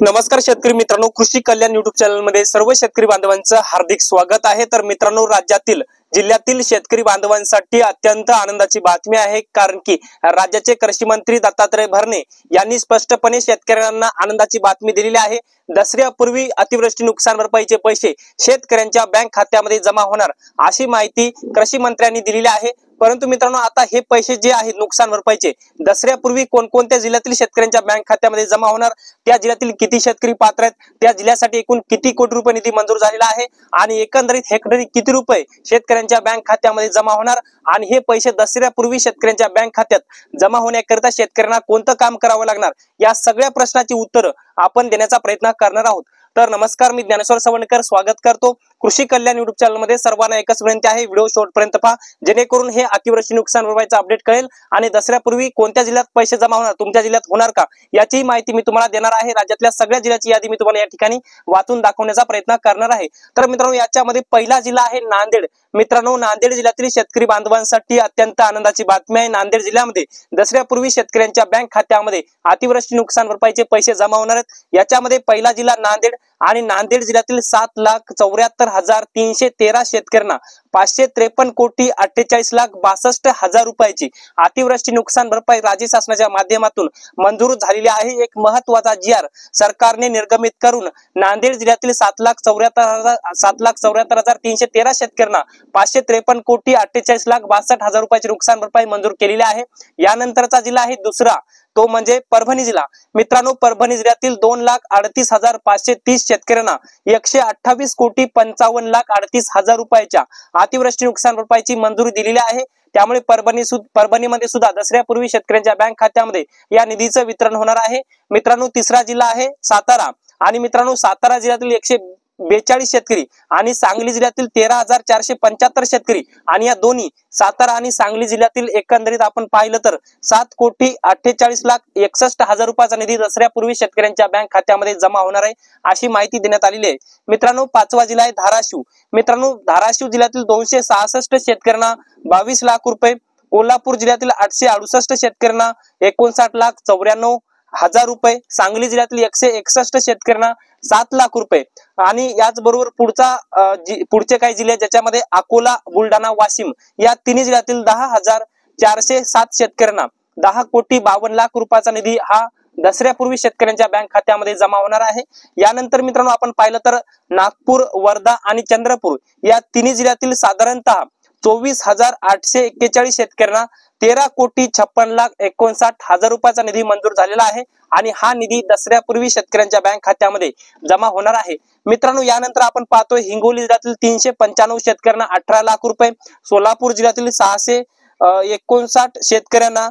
नमस्कार शेतकरी मित्रांनो, कृषी कल्याण युट्यूब चॅनल मध्ये सर्व शेतकरी बांधवांचं हार्दिक स्वागत आहे। तर मित्रांनो, राज्यातील जिल्ह्यातील शेतकरी बांधवांसाठी अत्यंत आनंदाची बातमी आहे, कारण की राज्याचे कृषी मंत्री दत्तात्रय भरणे यांनी स्पष्टपणे शेतकऱ्यांना आनंदाची बातमी दिलेली आहे। दसऱ्यापूर्वी अतिवृष्टी नुकसान भरपाईचे पैसे शेतकऱ्यांच्या बँक खात्यामध्ये जमा होणार अशी माहिती कृषी मंत्र्यांनी दिलेली आहे। परंतु मित्रांनो, आता हे पैसे जे आहेत नुकसान भरपाईचे दसऱ्यापूर्वी कोणकोणत्या जिल्ह्यातील शेतकऱ्यांच्या बँक खात्यामध्ये जमा होणार, त्या जिल्ह्यातील किती शेतकरी पात्र आहेत, त्या जिल्ह्यासाठी एकूण किती कोटी रुपये निधी मंजूर झालेला आहे आणि एकंदरीत हेक्टरी किती रुपये शेतकऱ्यांच्या बँक खात्यामध्ये जमा होणार आणि हे पैसे दसऱ्यापूर्वी शेतकऱ्यांच्या बँक खात्यात जमा होण्याकरिता शेतकऱ्यांना कोणतं काम करावं लागणार, या सगळ्या प्रश्नाची उत्तरं आपण देण्याचा प्रयत्न करणार आहोत। तर नमस्कार, मी ज्ञानेश्वर सवणकर स्वागत करतो कृषी कल्याण युट्यूब चॅनल मध्ये। सर्वांना एकच विनंती आहे, व्हिडिओ शेवटपर्यंत पहा, जेणेकरून हे अतिवृष्टी नुकसान भरपाईचा अपडेट कळेल आणि दसऱ्यापूर्वी कोणत्या जिल्ह्यात पैसे जमा होणार, तुमच्या जिल्ह्यात होणार का, याची माहिती मी तुम्हाला देणार आहे। राज्यातल्या सगळ्या जिल्ह्याची यादी मी तुम्हाला या ठिकाणी वाचून दाखवण्याचा प्रयत्न करणार आहे। तर मित्रांनो, याच्यामध्ये पहिला जिल्हा आहे नांदेड। मित्रांनो, नांदेड जिल्ह्यातील शेतकरी बांधवांसाठी अत्यंत आनंदाची बातमी आहे। नांदेड जिल्ह्यामध्ये दसऱ्यापूर्वी शेतकऱ्यांच्या बँक खात्यामध्ये अतिवृष्टी नुकसान भरपाईचे पैसे जमा होणार आहेत। याच्यामध्ये पहिला जिल्हा नांदेड आणि नांदेड जिल्ह्यातील 7,74,313 शेतकऱ्यांना 553,48,62,00,000 रुपयाची अतिवृष्टी नुकसान भरपाई राज्य शासनाच्या माध्यमातून मंजूर झालेली आहे। एक महत्त्वाचा जी.आर. सरकारने निर्गमित करून नांदेड जिल्ह्यातील 7,74,313 शेतकऱ्यांना 553,48,62,00,000 रुपयाची नुकसान भरपाई मंजूर केलेली आहे। यानंतरचा जिल्हा आहे दुसरा, तो म्हणजे परभणी जिल्हा। मित्रांनो, परभणी जिल्ह्यातील 2,38,530 शेतकऱ्यांना 128,55,38,00,000 रुपयाच्या अतिवृष्टी नुकसान भरपाईची मंजुरी दिलेली आहे। त्यामुळे परभणीमध्ये सुद्धा दसऱ्यापूर्वी शेतकऱ्यांच्या बँक खात्यामध्ये या निधीचं वितरण होणार आहे। मित्रांनो, तिसरा जिल्हा आहे सातारा आणि मित्रांनो, सातारा जिल्ह्यातील 142 शेतकरी आणि सांगली जिल्ह्यातील 13,475 शेतकरी आणि या दोन्ही सातारा आणि सांगली जिल्ह्यातील एकंदरीत आपण पाहिलं तर 7,48,61,00,000 रुपयाचा निधी दसऱ्यापूर्वी शेतकऱ्यांच्या बँक खात्यामध्ये जमा होणार आहे अशी माहिती देण्यात आलेली आहे। मित्रांनो, पाचवा जिल्हा आहे धाराशिव। मित्रांनो, धाराशिव जिल्ह्यातील 266 शेतकऱ्यांना 22 लाख रुपये, कोल्हापूर जिल्ह्यातील 868 शेतकऱ्यांना 59,94,000 रुपये, सांगली जिल्ह्यातील 161 शेतकऱ्यांना 7 लाख रुपये आणि याचबरोबर पुढचे काही जिल्हे ज्याच्यामध्ये अकोला, बुलढाणा, वाशिम या तिन्ही जिल्ह्यातील 10,407 शेतकऱ्यांना 10,52,00,000 रुपयाचा निधी हा दसऱ्यापूर्वी शेतकऱ्यांच्या बँक खात्यामध्ये जमा होणार आहे। यानंतर मित्रांनो, आपण पाहिलं तर नागपूर, वर्धा आणि चंद्रपूर या तिन्ही जिल्ह्यातील साधारणतः 24,841 शेतकऱ्यांना 13,56,59,000 रुपयाचा निधी मंजूर झालेला आहे आणि हा निधी दसऱ्यापूर्वी शेतकऱ्यांच्या बँक खात्यामध्ये जमा होणार आहे। मित्रांनो, यानंतर आपण पाहतोय हिंगोली जिल्ह्यातील 395 शेतकऱ्यांना 18 लाख रुपये, सोलापूर जिल्ह्यातील 659 शेतकऱ्यांना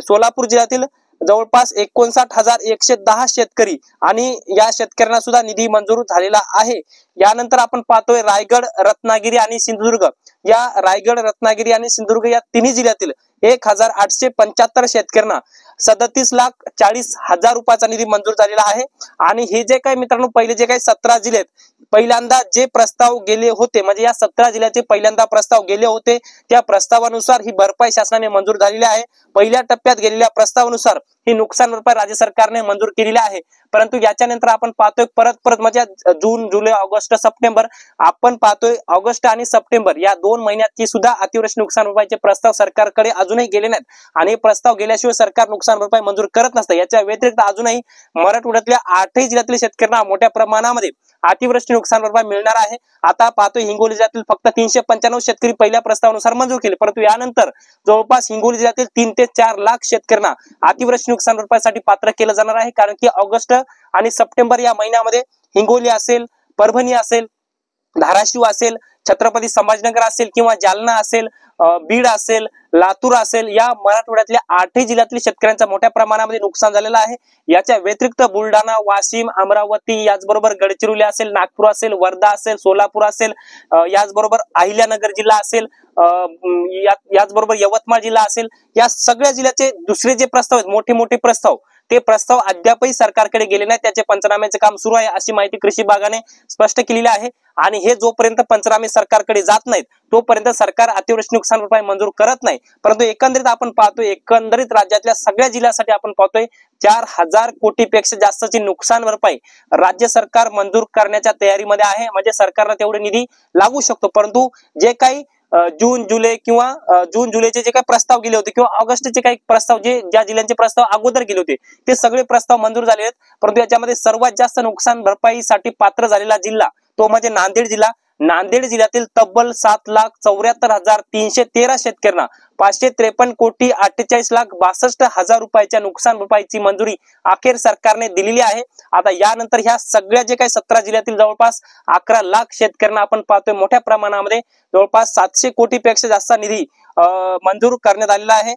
सोलापूर जिल्ह्यातील जवळपास 59,110 शेतकरी आणि या शेतकऱ्यांना सुद्धा निधी मंजूर झालेला आहे। यानंतर आपण पाहतोय रायगड, रत्नागिरी आणि सिंधुदुर्ग या रायगड, रत्नागिरी आणि सिंधुदुर्ग या तिन्ही जिल्ह्यातील 1,875 शेतकऱ्यांना 37,40,000 रुपयाचा निधी मंजूर झालेला आहे। आणि हे जे काही मित्रांनो पहिले जे काही 17 जिल्हे पहिल्यांदा जे प्रस्ताव गेले होते, म्हणजे या 17 जिल्ह्याचे पहिल्यांदा प्रस्ताव गेले होते, त्या प्रस्तावानुसार ही भरपाई शासनाने मंजूर झालेली आहे। पहिल्या टप्प्यात गेलेल्या प्रस्तावानुसार ही नुकसान भरपाई राज्य सरकारने मंजूर केलेली आहे। परंतु याच्यानंतर आपण पाहतोय परत म्हणजे जून, जुलै, ऑगस्ट, सप्टेंबर, आपण पाहतोय ऑगस्ट आणि सप्टेंबर या 2 महिन्याची सुद्धा अतिवृष्टी नुकसान भरपाईचे प्रस्ताव सरकारकडे अजूनही गेले नाहीत आणि प्रस्ताव गेल्याशिवाय सरकार नुकसान भरपाई मंजूर करत नसतं। याच्या व्यतिरिक्त अजूनही मराठवाड्यातल्या 8ही जिल्ह्यातील शेतकऱ्यांना मोठ्या प्रमाणामध्ये अतिवृष्टी नुकसान भरपाई मिळणार आहे। आता पाहतोय हिंगोली जिल्ह्यातील फक्त 395 शेतकरी पहिल्या प्रस्तावानुसार मंजूर केले, परंतु यानंतर जवळपास हिंगोली जिल्ह्यातील 3 ते 4 लाख शेतकऱ्यांना अतिवृष्टी नुकसान भरपाईसाठी पात्र केलं जाणार आहे, कारण की ऑगस्ट आणि सप्टेंबर या महिन्यामध्ये हिंगोली असेल, परभणी असेल, धाराशिव असेल, छत्रपती संभाजीनगर असेल किंवा जालना असेल, बीड असेल, लातूर असेल, या मराठवाड्यातल्या 8ही जिल्ह्यातील शेतकऱ्यांचा मोठ्या प्रमाणामध्ये नुकसान झालेलं आहे। याच्या व्यतिरिक्त बुलढाणा, वाशिम, अमरावती, याचबरोबर गडचिरोली असेल, नागपूर असेल, वर्धा असेल, सोलापूर असेल, याचबरोबर अहिल्यानगर जिल्हा असेल, याचबरोबर यवतमाळ जिल्हा असेल, या सगळ्या जिल्ह्याचे दुसरे जे प्रस्ताव आहेत, मोठे मोठे प्रस्ताव ते प्रस्ताव अद्यापही सरकारकडे गेले नाही, त्याचे पंचनाम्याचे काम सुरू आहे अशी माहिती कृषी विभागाने स्पष्ट केलेली आहे। आणि हे जोपर्यंत पंचनामे सरकारकडे जात नाहीत तोपर्यंत सरकार अतिवृष्टी नुकसान भरपाई मंजूर करत नाही। परंतु एकंदरीत आपण पाहतोय, एकंदरीत राज्यातल्या सगळ्या जिल्ह्यासाठी आपण पाहतोय 4000 कोटीपेक्षा जास्तची नुकसान भरपाई राज्य सरकार मंजूर करण्याच्या तयारीमध्ये आहे। म्हणजे सरकारला तेवढे निधी लागू शकतो। परंतु जे काही जून जुलै किंवा जून जुलैचे जे काही प्रस्ताव गेले होते किंवा ऑगस्टचे काही प्रस्ताव ज्या जिल्ह्यांचे प्रस्ताव अगोदर गेले होते ते सगळे प्रस्ताव मंजूर झाले आहेत। परंतु याच्यामध्ये सर्वात जास्त नुकसान भरपाईसाठी पात्र झालेला जिल्हा तो म्हणजे नांदेड जिल्हा। नांदेड जिल्ह्यातील तब्बल 7,74,313 शेतकऱ्यांना 553,48,62,000 रुपयाच्या नुकसान भरपाईची मंजुरी अखेर सरकारने दिलेली आहे। आता यानंतर ह्या सगळ्या जे काही 17 जिल्ह्यातील जवळपास 11 लाख शेतकऱ्यांना आपण पाहतोय मोठ्या प्रमाणामध्ये जवळपास 700 कोटीपेक्षा जास्त निधी मंजूर करण्यात आलेला आहे।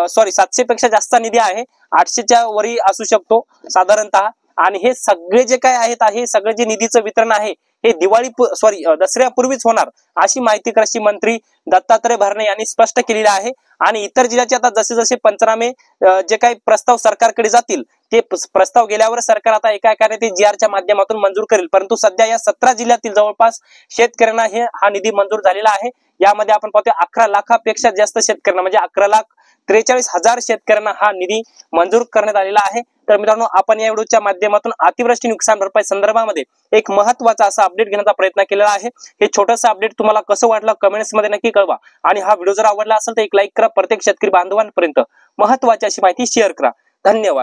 700 पेक्षा जास्त निधी आहे, 800च्या वरी असू शकतो साधारणतः। आणि हे सगळे जे काय आहेत हे सगळे जे निधीचं वितरण आहे हे दसऱ्यापूर्वीच होणार अशी माहिती कृषी मंत्री दत्तात्रय भरणे यांनी स्पष्ट केलेली आहे। आणि इतर जिल्ह्याचे आता जसे जसे पंचनामे जे काही प्रस्ताव सरकारकडे जातील ते प्रस्ताव गेल्यावर सरकार आता एका एकाने ते GR माध्यमातून मंजूर करेल। परंतु सध्या या 17 जिल्ह्यातील जवळपास शेतकऱ्यांना हा निधी मंजूर झालेला आहे। यामध्ये आपण पाहतोय 11 लाखापेक्षा जास्त शेतकऱ्यांना म्हणजे 11,43,000 शेतकऱ्यांना हा निधी मंजूर करण्यात आलेला आहे। तर मित्रांनो, आपण या व्हिडिओच्या माध्यमातून अतिवृष्टी नुकसान भरपाई संदर्भामध्ये एक महत्त्वाचा असा अपडेट घेण्याचा प्रयत्न केलेला आहे। हे छोटंसं अपडेट तुम्हाला कसं वाटलं कमेंट्स मध्ये नक्की कळवा। आणि हा व्हिडिओ जर आवडला असेल तर एक लाईक करा, प्रत्येक शेतकरी बांधवांपर्यंत महत्त्वाची अशी माहिती शेअर करा। धन्यवाद।